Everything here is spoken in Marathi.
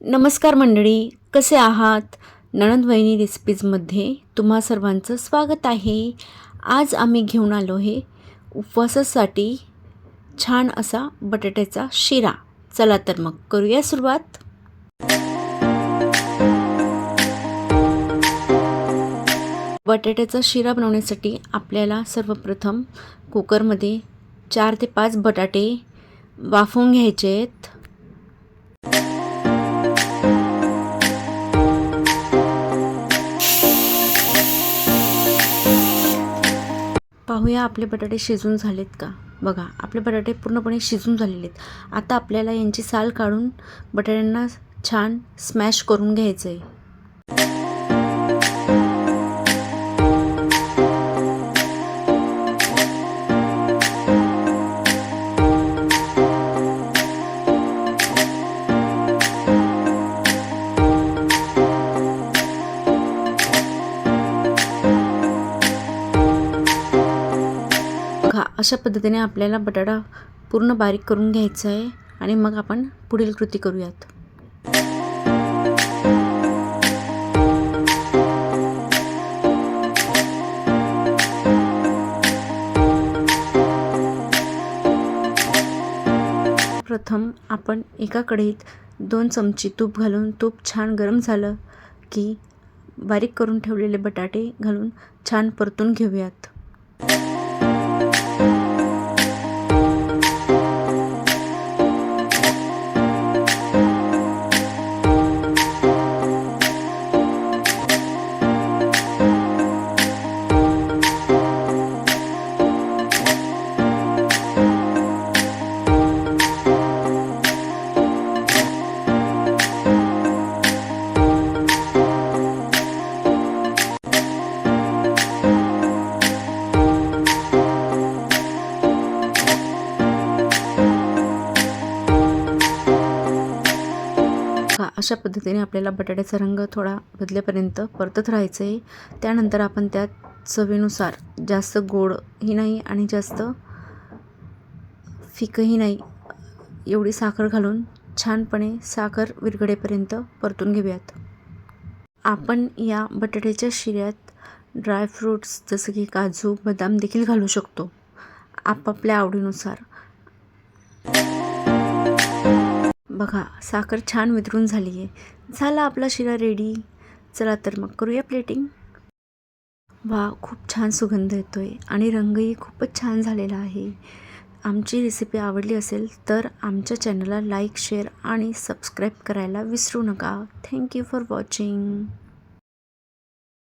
नमस्कार मंडळी, कसे आहात? नणंद वहिनी रेसिपीजमध्ये तुम्हा सर्वांचं स्वागत आहे. आज आम्ही घेऊन आलो आहे उपवासासाठी छान असा बटाट्याचा शिरा. चला तर मग करूया सुरुवात. बटाट्याचा शिरा बनवण्यासाठी आपल्याला सर्वप्रथम कुकरमध्ये 4 ते 5 बटाटे वाफवून घ्यायचे आहेत. पाहूया आपले बटाटे शिजून झालेत का. बघा, आपले बटाटे पूर्णपणे शिजून झालेले आहेत. आता आपल्याला यांची साल काढून बटाट्यांना छान स्मॅश करून घ्यायचं आहे. बघा, अशा पद्धतीने आपल्याला बटाटा पूर्ण बारीक करून घ्यायचा आहे आणि मग आपण पुढील कृती करूयात. प्रथम आपण एका कढईत 2 चमचे तूप घालून, तूप छान गरम झालं की बारीक करून ठेवलेले बटाटे घालून छान परतून घेऊयात. अशा पद्धतीने आपल्याला बटाट्याचा रंग थोडा बदलेपर्यंत परतत राहायचं आहे. त्यानंतर आपण त्यात चवीनुसार, जास्त गोडही नाही आणि जास्त फिकही नाही, एवढी साखर घालून छानपणे साखर विरघळेपर्यंत परतून घेऊयात. आपण या बटाट्याच्या शिऱ्यात ड्रायफ्रूट्स जसं की काजू, बदाम देखील घालू शकतो, आपापल्या आवडीनुसार. बघा, साखर छान वितळून झाली आहे. झाला आपला शिरा रेडी. चला तर मग करूया प्लेटिंग. वा, खूप छान सुगंध येतोय आणि रंगही खूपच छान झालेला आहे. आमची रेसिपी आवडली असेल तर आमच्या चॅनलला लाईक, शेअर आणि सबस्क्राईब करायला विसरू नका. Thank you for watching.